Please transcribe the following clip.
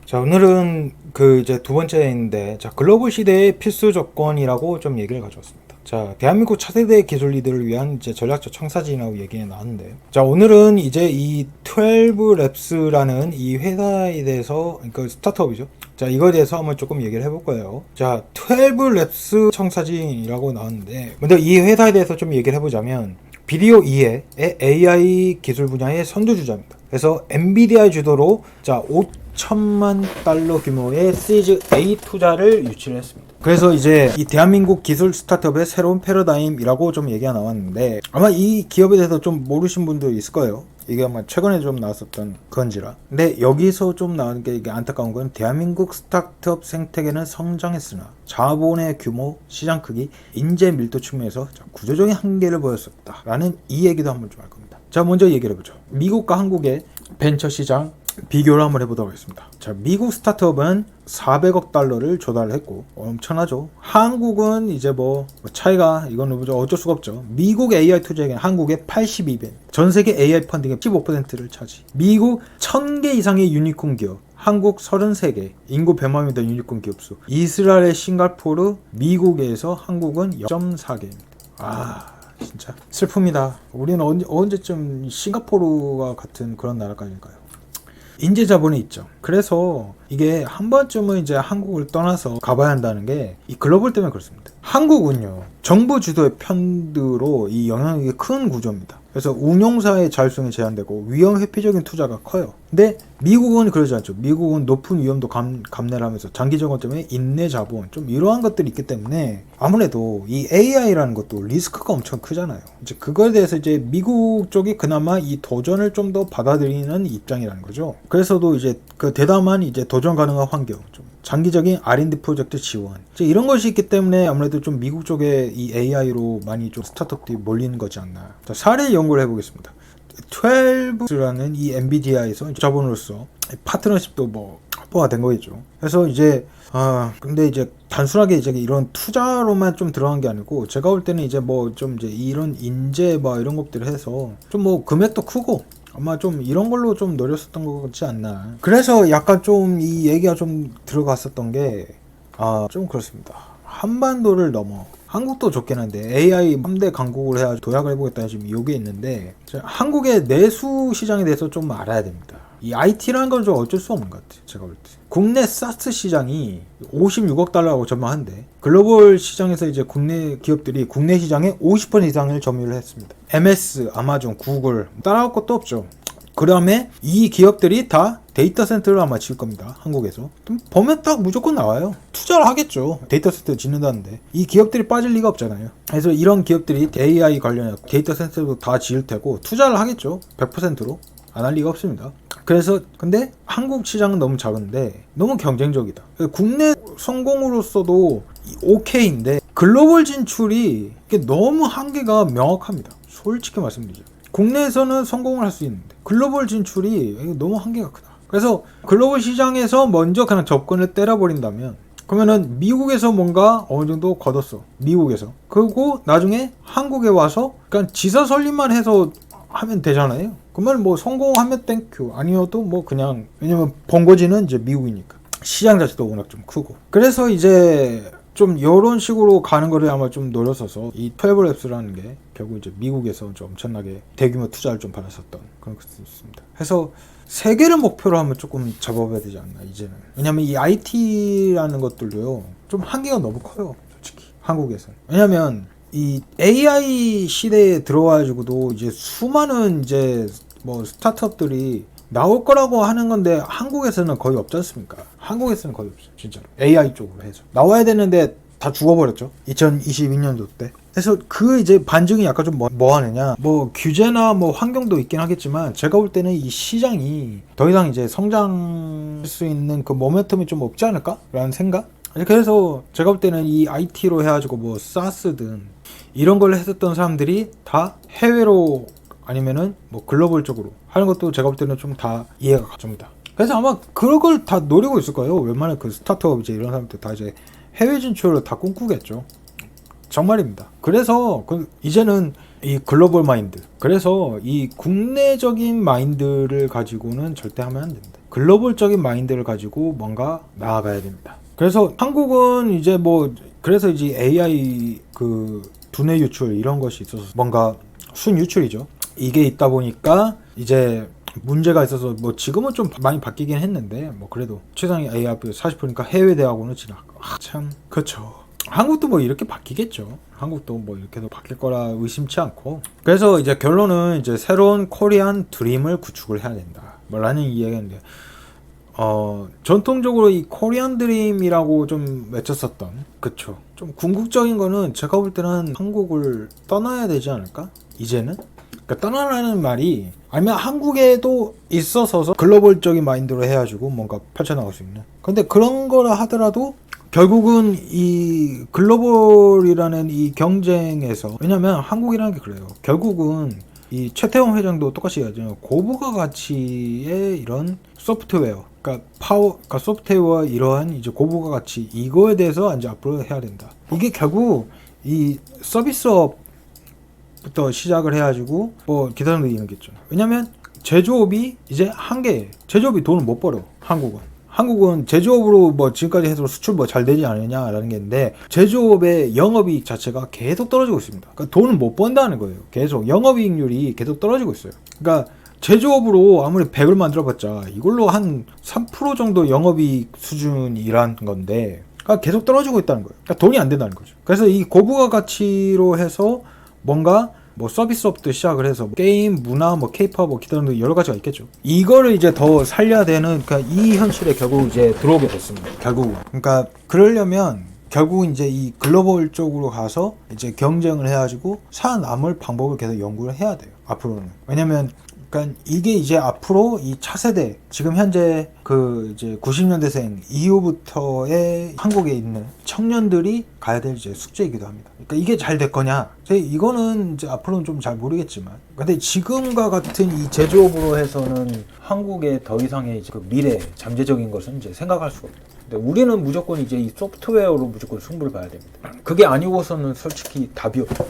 자, 오늘은 이제 두 번째인데, 자, 글로벌 시대의 필수 조건이라고 좀 얘기를 가져왔습니다. 자, 대한민국 차세대 기술 리더를 위한 이제 전략적 청사진이라고 얘기가 나왔는데요. 자, 오늘은 이제 이 12랩스라는 이 회사에 대해서, 그러니까 스타트업이죠. 자, 이거에 대해서 한번 조금 얘기를 해볼 거예요. 자, 12랩스 청사진이라고 나왔는데, 근데 이 회사에 대해서 좀 얘기를 해보자면, 비디오 이해의 AI 기술 분야의 선두주자입니다. 그래서 엔비디아 주도로 자 5천만 달러 규모의 시리즈 A 투자를 유치를 했습니다. 그래서 이제 이 대한민국 기술 스타트업의 새로운 패러다임이라고 좀 얘기가 나왔는데, 아마 이 기업에 대해서 좀 모르신 분도 있을 거예요. 이게 아마 최근에 좀 나왔었던 건지라. 근데 여기서 좀 나오는 게 이게 안타까운 건, 대한민국 스타트업 생태계는 성장했으나 자본의 규모, 시장 크기, 인재 밀도 측면에서 구조적인 한계를 보였었다 라는 이 얘기도 한번 좀 할 겁니다. 자, 먼저 얘기를 해보죠. 미국과 한국의 벤처 시장 비교를 한번 해보도록 하겠습니다. 자, 미국 스타트업은 400억 달러를 조달을 했고 엄청나죠. 한국은 이제 뭐 차이가, 이건 어쩔 수가 없죠. 미국 AI 투자액은 한국의 82배, 전 세계 AI 펀딩의 15%를 차지. 미국 1000개 이상의 유니콘 기업, 한국 33개, 인구 100만 명대 유니콘 기업 수. 이스라엘, 싱가포르, 미국에서 한국은 0.4개입니다. 진짜 슬픕니다. 우리는 언제쯤 싱가포르와 같은 그런 나라까지일까요? 인재 자본이 있죠. 그래서 이게 한 번쯤은 이제 한국을 떠나서 가봐야 한다는 게 이 글로벌 때문에 그렇습니다. 한국은요, 정부 주도의 펀드로 이 영향력이 큰 구조입니다. 그래서 운용사의 자율성이 제한되고 위험 회피적인 투자가 커요. 근데 미국은 그러지 않죠. 미국은 높은 위험도 감내를 하면서 장기적 관점에 인내 자본, 좀 이러한 것들이 있기 때문에 아무래도 이 AI라는 것도 리스크가 엄청 크잖아요. 이제 그거에 대해서 이제 미국 쪽이 그나마 이 도전을 좀 더 받아들이는 입장이라는 거죠. 그래서도 이제 그 대담한 이제 도전 가능한 환경, 좀 장기적인 R&D 프로젝트 지원, 이제 이런 것이 있기 때문에 아무래도 좀 미국 쪽에 이 AI로 많이 좀 스타트업들이 몰리는 거지 않나. 자, 사례 연구를 해보겠습니다. 12라는 이 엔비디아에서 자본으로서 파트너십도 뭐 확보가 된 거겠죠. 그래서 이제 근데 이제 단순하게 이제 이런 투자로만 좀 들어간 게 아니고, 제가 볼 때는 이제 뭐 좀 이제 이런 인재 뭐 이런 것들을 해서 좀 뭐 금액도 크고 아마 좀 이런 걸로 좀 노렸었던 것 같지 않나. 그래서 약간 좀 이 얘기가 좀 들어갔었던 게 좀 그렇습니다. 한반도를 넘어 한국도 좋긴 한데 AI 3대 강국을 해야 도약을 해보겠다는 지금 요게 있는데, 한국의 내수 시장에 대해서 좀 알아야 됩니다. 이 IT라는 건 좀 어쩔 수 없는 것 같아요. 제가 볼 때. 국내 사스 시장이 56억 달러라고 전망하는데, 글로벌 시장에서 이제 국내 기업들이 국내 시장의 50% 이상을 점유를 했습니다. MS, 아마존, 구글 따라올 것도 없죠. 그 다음에 이 기업들이 다 데이터 센터를 아마 지을 겁니다. 한국에서. 보면 딱 무조건 나와요. 투자를 하겠죠. 데이터 센터 짓는다는데 이 기업들이 빠질 리가 없잖아요. 그래서 이런 기업들이 AI 관련해 데이터 센터도 다 지을 테고 투자를 하겠죠. 100%로. 안 할 리가 없습니다. 그래서 근데 한국 시장은 너무 작은데 너무 경쟁적이다. 국내 성공으로서도 오케이인데 글로벌 진출이 너무 한계가 명확합니다. 솔직히 말씀드리죠. 국내에서는 성공을 할 수 있는데 글로벌 진출이 너무 한계가 크다. 그래서 글로벌 시장에서 먼저 그냥 접근을 때려버린다면, 그러면은 미국에서 뭔가 어느 정도 걷었어. 미국에서. 그리고 나중에 한국에 와서 그냥 지사 설립만 해서 하면 되잖아요. 그러면 뭐 성공하면 땡큐, 아니어도 뭐 그냥, 왜냐면 번거지는 이제 미국이니까 시장 자체도 워낙 좀 크고. 그래서 이제 좀 이런 식으로 가는 거를 아마 좀 노렸어서 이 12랩스라는 게 결국 이제 미국에서 좀 엄청나게 대규모 투자를 좀 받았었던 그런 것도 있습니다. 해서 세계를 목표로 하면 조금 잡아봐야 되지 않나 이제는. 왜냐면 이 IT라는 것들도요 좀 한계가 너무 커요, 솔직히 한국에서는. 왜냐면 이 AI 시대에 들어와가지고도 이제 수많은 이제 뭐 스타트업들이 나올 거라고 하는 건데 한국에서는 거의 없지 않습니까? 한국에서는 거의 없어요, 진짜로. AI 쪽으로 해서 나와야 되는데 다 죽어버렸죠, 2022년도 때. 그래서 그 이제 반증이 약간 좀 뭐 하느냐, 뭐 규제나 뭐 환경도 있긴 하겠지만, 제가 볼 때는 이 시장이 더 이상 이제 성장할 수 있는 그 모멘텀이 좀 없지 않을까? 라는 생각? 이렇게 해서 제가 볼 때는 이 IT로 해가지고 뭐 사스든 이런 걸 했었던 사람들이 다 해외로 아니면은 뭐 글로벌 쪽으로 하는 것도 제가 볼 때는 좀 다 이해가 가줍니다. 그래서 아마 그런 걸 다 노리고 있을 거예요. 웬만한 그 스타트업 이제 이런 사람들 다 이제 해외 진출을 다 꿈꾸겠죠. 정말입니다. 그래서 이제는 이 글로벌 마인드, 그래서 이 국내적인 마인드를 가지고는 절대 하면 안 됩니다. 글로벌적인 마인드를 가지고 뭔가 나아가야 됩니다. 그래서 한국은 이제 그래서 이제 AI 그 두뇌 유출 이런 것이 있어서 뭔가 순 유출이죠. 이게 있다 보니까 이제 문제가 있어서 지금은 좀 많이 바뀌긴 했는데 그래도 최상위 AI 합격 40%니까 해외 대학원을 진학. 참 그렇죠. 한국도 이렇게 바뀌겠죠. 한국도 이렇게도 바뀔 거라 의심치 않고. 그래서 이제 결론은 이제 새로운 코리안 드림을 구축을 해야 된다. 라는 이야기인데, 전통적으로 이 코리안 드림이라고 좀 외쳤었던, 그쵸. 좀 궁극적인 거는 제가 볼 때는 한국을 떠나야 되지 않을까? 이제는? 그러니까 떠나라는 말이 아니면 한국에도 있어서 글로벌적인 마인드로 해가지고 뭔가 펼쳐나갈 수 있는. 근데 그런 거라 하더라도 결국은 이 글로벌이라는 이 경쟁에서, 왜냐면 한국이라는 게 그래요. 결국은 이 최태원 회장도 똑같이 얘기하죠. 고부가 가치의 이런 소프트웨어, 그러니까 그러니까 소프트웨어 이러한 이제 고부가 가치 이거에 대해서 이제 앞으로 해야 된다. 이게 결국 이 서비스업부터 시작을 해가지고 기사님들이 이러겠죠. 왜냐면 제조업이 이제 한계예요. 제조업이 돈을 못 벌어. 한국은 제조업으로 지금까지 해서 수출 잘 되지 않느냐라는 게 있는데, 제조업의 영업이익 자체가 계속 떨어지고 있습니다. 그러니까 돈을 못 번다는 거예요. 계속 영업이익률이 계속 떨어지고 있어요. 그러니까 제조업으로 아무리 100을 만들어봤자 이걸로 한 3% 정도 영업이익 수준이란 건데, 그러니까 계속 떨어지고 있다는 거예요. 그러니까 돈이 안 된다는 거죠. 그래서 이 고부가 가치로 해서 뭔가 서비스업도 시작을 해서 게임, 문화, 케이팝, 기타 등등 여러 가지가 있겠죠. 이거를 이제 더 살려야 되는, 그러니까 이 현실에 결국 이제 들어오게 됐습니다. 결국은. 그러니까 그러려면 결국은 이제 이 글로벌 쪽으로 가서 이제 경쟁을 해가지고 살아남을 방법을 계속 연구를 해야 돼요. 앞으로는. 왜냐면 그러니까 이게 이제 앞으로 이 차세대, 지금 현재 그 이제 90년대생 이후부터의 한국에 있는 청년들이 가야 될 이제 숙제이기도 합니다. 그러니까 이게 잘 될 거냐? 이거는 이제 앞으로는 좀 잘 모르겠지만, 근데 지금과 같은 이 제조업으로 해서는 한국의 더 이상의 이제 그 미래, 잠재적인 것은 이제 생각할 수가 없다. 근데 우리는 무조건 이제 이 소프트웨어로 무조건 승부를 봐야 됩니다. 그게 아니고서는 솔직히 답이 없다.